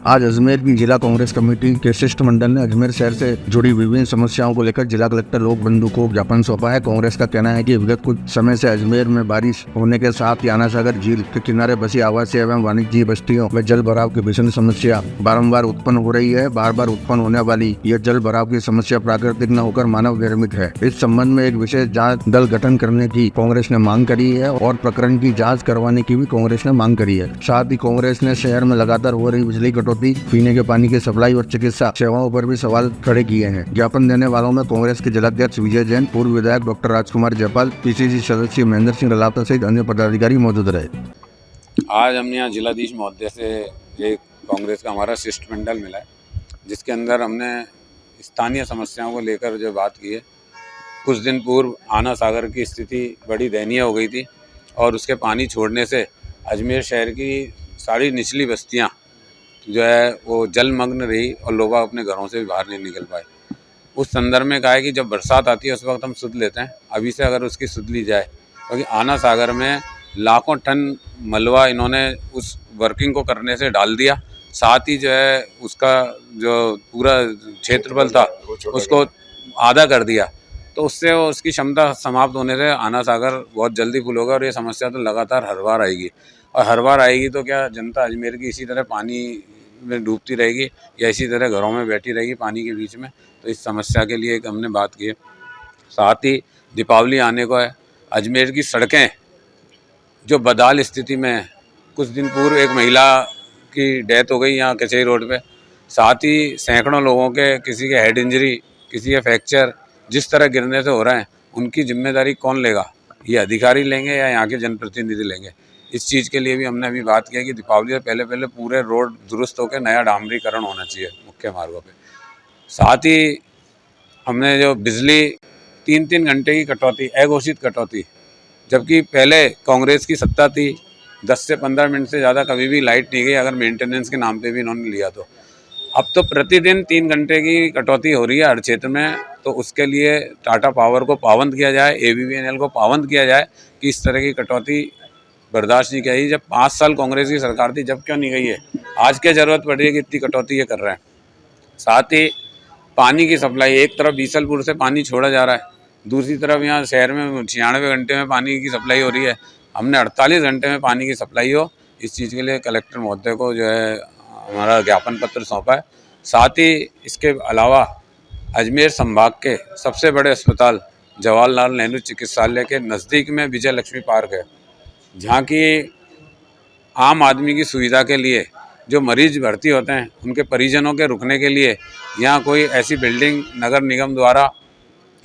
आज अजमेर की जिला कांग्रेस कमेटी के शिष्टमंडल ने अजमेर शहर से जुड़ी विभिन्न समस्याओं को लेकर जिला कलेक्टर लोक बंधु को ज्ञापन सौंपा है। कांग्रेस का कहना है कि विगत कुछ समय से अजमेर में बारिश होने के साथ याना सागर झील के किनारे बसी आवासीय एवं वाणिज्यिक बस्तियों में जल भराव की भीषण समस्या बारंबार उत्पन्न हो रही है। बार बार उत्पन्न होने वाली यह जल भराव की समस्या प्राकृतिक न होकर मानव निर्मित है। इस संबंध में एक विशेष जाँच दल गठन करने की कांग्रेस ने मांग करी है और प्रकरण की जाँच करवाने की भी कांग्रेस ने मांग करी है। साथ ही कांग्रेस ने शहर में लगातार हो रही बिजली कटौती, पीने के पानी की सप्लाई और चिकित्सा सेवाओं पर भी सवाल खड़े किए हैं। ज्ञापन देने वालों में कांग्रेस के जिलाध्यक्ष विजय जैन, पूर्व विधायक डॉक्टर राजकुमार जयपाल, पीसीसी सदस्य महेंद्र सिंह रलावता सहित अन्य पदाधिकारी मौजूद रहे। आज हमने यहाँ जिलाधीश महोदय से एक कांग्रेस का हमारा शिष्टमंडल मिला है, जिसके अंदर हमने स्थानीय समस्याओं को लेकर जो बात की है। कुछ दिन पूर्व आना सागर की स्थिति बड़ी दयनीय हो गई थी और उसके पानी छोड़ने से अजमेर शहर की सारी निचली बस्तियाँ जो है वो जलमग्न रही और लोग अपने घरों से भी बाहर नहीं निकल पाए। उस संदर्भ में कहा है कि जब बरसात आती है उस वक्त हम सुध लेते हैं, अभी से अगर उसकी सुध ली जाए, क्योंकि आना सागर में लाखों टन मलबा इन्होंने उस वर्किंग को करने से डाल दिया। साथ ही जो है उसका जो पूरा क्षेत्रफल था उसको आधा कर दिया, तो उससे उसकी क्षमता समाप्त होने से आना सागर बहुत जल्दी फुल होगा और ये समस्या तो लगातार हर बार आएगी। और हर बार आएगी तो क्या जनता अजमेर की इसी तरह पानी में डूबती रहेगी या इसी तरह घरों में बैठी रहेगी पानी के बीच में? तो इस समस्या के लिए एक हमने बात की है। साथ ही दीपावली आने को है, अजमेर की सड़कें जो बदहाल स्थिति में है। कुछ दिन पूर्व एक महिला की डेथ हो गई यहाँ कचहरी रोड पे। साथ ही सैकड़ों लोगों के, किसी के हेड इंजरी, किसी के फ्रैक्चर जिस तरह गिरने से हो रहे हैं, उनकी जिम्मेदारी कौन लेगा? ये अधिकारी लेंगे या यहाँ के जनप्रतिनिधि लेंगे? इस चीज़ के लिए भी हमने अभी बात की है कि दीपावली से पहले पहले पूरे रोड दुरुस्त होकर नया डामरीकरण होना चाहिए मुख्य मार्गों पे। साथ ही हमने जो बिजली 3-3 घंटे की कटौती, अघोषित कटौती, जबकि पहले कांग्रेस की सत्ता थी 10 से 15 मिनट से ज़्यादा कभी भी लाइट नहीं गई, अगर मेंटेनेंस के नाम पे भी इन्होंने लिया तो। अब तो प्रतिदिन 3 घंटे की कटौती हो रही है हर क्षेत्र में। तो उसके लिए टाटा पावर को पाबंद किया जाए, ABVNL को पाबंद किया जाए कि इस तरह की कटौती बर्दाश्त नहीं किया। जब 5 साल कांग्रेस की सरकार थी, जब क्यों नहीं गई है? आज क्या ज़रूरत पड़ रही है कि इतनी कटौती ये कर रहे हैं? साथ ही पानी की सप्लाई, एक तरफ बीसलपुर से पानी छोड़ा जा रहा है, दूसरी तरफ यहाँ शहर में 96 घंटे में पानी की सप्लाई हो रही है। हमने 48 घंटे में पानी की सप्लाई हो, इस चीज़ के लिए कलेक्टर महोदय को जो है हमारा ज्ञापन पत्र सौंपा है। साथ ही इसके अलावा अजमेर संभाग के सबसे बड़े अस्पताल जवाहरलाल नेहरू चिकित्सालय के नज़दीक में विजय लक्ष्मी पार्क है, जहाँ की आम आदमी की सुविधा के लिए जो मरीज भर्ती होते हैं उनके परिजनों के रुकने के लिए यहाँ कोई ऐसी बिल्डिंग नगर निगम द्वारा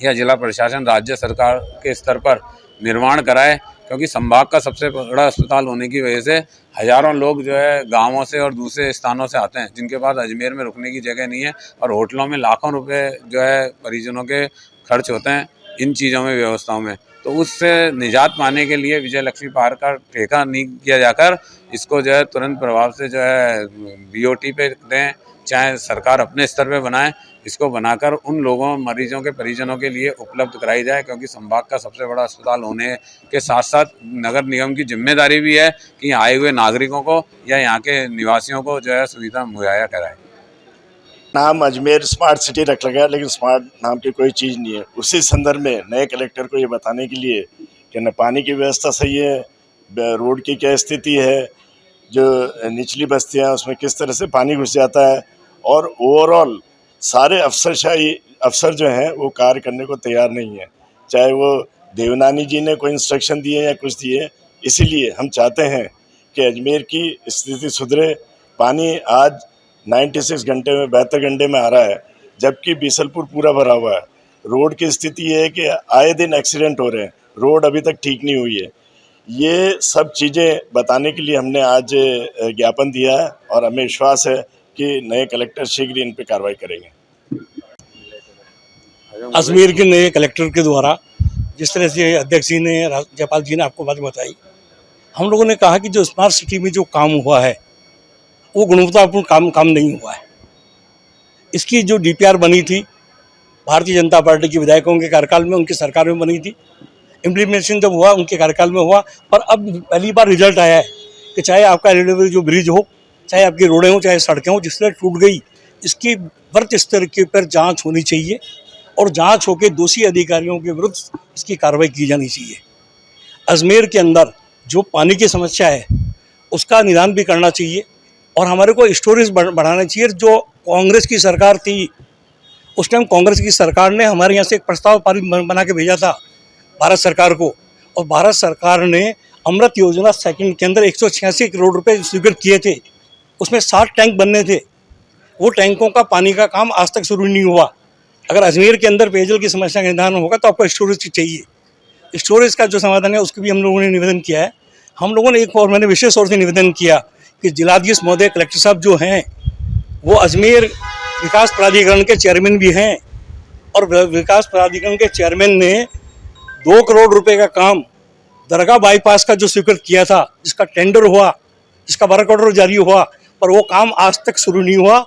या जिला प्रशासन, राज्य सरकार के स्तर पर निर्माण कराए, क्योंकि संभाग का सबसे बड़ा अस्पताल होने की वजह से हज़ारों लोग जो है गांवों से और दूसरे स्थानों से आते हैं, जिनके पास अजमेर में रुकने की जगह नहीं है और होटलों में लाखों रुपए जो है परिजनों के खर्च होते हैं इन चीज़ों में, व्यवस्थाओं में। तो उससे निजात पाने के लिए विजय लक्ष्मी पार्क का ठेका नहीं किया जाकर इसको जो है तुरंत प्रभाव से जो है BOT पे दें, चाहे सरकार अपने स्तर पे बनाए, इसको बनाकर उन लोगों मरीजों के परिजनों के लिए उपलब्ध कराई जाए, क्योंकि संभाग का सबसे बड़ा अस्पताल होने के साथ साथ नगर निगम की जिम्मेदारी भी है कि आए हुए नागरिकों को या यहाँ के निवासियों को जो है सुविधा मुहैया कराए। नाम अजमेर स्मार्ट सिटी रख लगा, लेकिन स्मार्ट नाम की कोई चीज़ नहीं है। उसी संदर्भ में नए कलेक्टर को ये बताने के लिए कि न पानी की व्यवस्था सही है, रोड की क्या स्थिति है, जो निचली बस्तियां उसमें किस तरह से पानी घुस जाता है, और ओवरऑल सारे अफसर जो हैं वो कार्य करने को तैयार नहीं है। चाहे वो देवनानी जी ने कोई इंस्ट्रक्शन दिए या कुछ दिए। इसीलिए हम चाहते हैं कि अजमेर की स्थिति सुधरे। पानी आज 96 घंटे में 72 घंटे में आ रहा है, जबकि बीसलपुर पूरा भरा हुआ है। रोड की स्थिति ये है कि आए दिन एक्सीडेंट हो रहे हैं, रोड अभी तक ठीक नहीं हुई है। ये सब चीज़ें बताने के लिए हमने आज ज्ञापन दिया है और हमें विश्वास है कि नए कलेक्टर शीघ्र इन पर कार्रवाई करेंगे। अजमेर के नए कलेक्टर के द्वारा जिस तरह से अध्यक्ष जी ने, जयपाल जी ने आपको बात बताई, हम लोगों ने कहा कि जो स्मार्ट सिटी में जो काम हुआ है वो गुणवत्तापूर्ण काम नहीं हुआ है। इसकी जो DPR बनी थी भारतीय जनता पार्टी के विधायकों के कार्यकाल में, उनकी सरकार में बनी थी, इम्प्लीमेंटेशन जब हुआ उनके कार्यकाल में हुआ, पर अब पहली बार रिजल्ट आया है कि चाहे आपका रेलवे जो ब्रिज हो, चाहे आपकी रोडें हो चाहे सड़कें हो, जिस तरह टूट गई इसकी वर्त स्तर के ऊपर जांच होनी चाहिए और जांच होकर दोषी अधिकारियों के विरुद्ध इसकी कार्रवाई की जानी चाहिए। अजमेर के अंदर जो पानी की समस्या है उसका निदान भी करना चाहिए और हमारे को स्टोरेज बढ़ाना चाहिए। जो कांग्रेस की सरकार थी उस टाइम कांग्रेस की सरकार ने हमारे यहाँ से एक प्रस्ताव पारित बना के भेजा था भारत सरकार को, और भारत सरकार ने अमृत योजना सेकंड के अंदर 186 करोड़ रुपए स्वीकृत किए थे। उसमें 60 टैंक बनने थे। वो टैंकों का पानी का काम आज तक शुरू नहीं हुआ। अगर अजमेर के अंदर पेयजल की समस्या का निदान होगा तो आपको स्टोरेज चाहिए। स्टोरेज का जो समाधान है उसके भी हम लोगों ने निवेदन किया है। हम लोगों ने एक और मैंने विशेष तौर से निवेदन किया कि जिलाधीश महोदय कलेक्टर साहब जो हैं वो अजमेर विकास प्राधिकरण के चेयरमैन भी हैं, और विकास प्राधिकरण के चेयरमैन ने 2 करोड़ रुपए का काम दरगाह बाईपास का जो स्वीकृत किया था, जिसका टेंडर हुआ, जिसका वर्क ऑर्डर जारी हुआ, पर वो काम आज तक शुरू नहीं हुआ।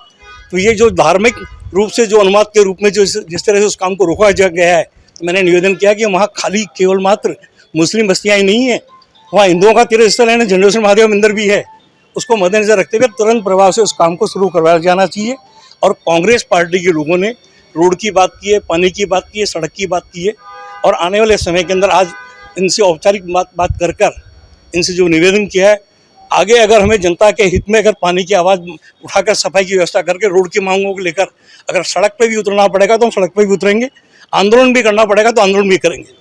तो ये जो धार्मिक रूप से जो अनुवाद के रूप में जो जिस तरह से उस काम को रोका गया है, तो मैंने निवेदन किया कि वहाँ खाली केवल मात्र मुस्लिम बस्तियाँ ही नहीं है, वहाँ हिंदुओं का तीर्थ स्थल है, झंडेश्वर महादेव मंदिर भी है। उसको मद्देनजर रखते हुए तुरंत प्रभाव से उस काम को शुरू करवाया जाना चाहिए। और कांग्रेस पार्टी के लोगों ने रोड की बात की है, पानी की बात की है, सड़क की बात की है, और आने वाले समय के अंदर आज इनसे औपचारिक बात कर इनसे जो निवेदन किया है, आगे अगर हमें जनता के हित में अगर पानी की आवाज़ उठाकर सफाई की व्यवस्था करके रोड की मांगों को लेकर अगर सड़क पे भी उतरना पड़ेगा तो हम सड़क पे भी उतरेंगे, आंदोलन भी करना पड़ेगा तो आंदोलन भी करेंगे।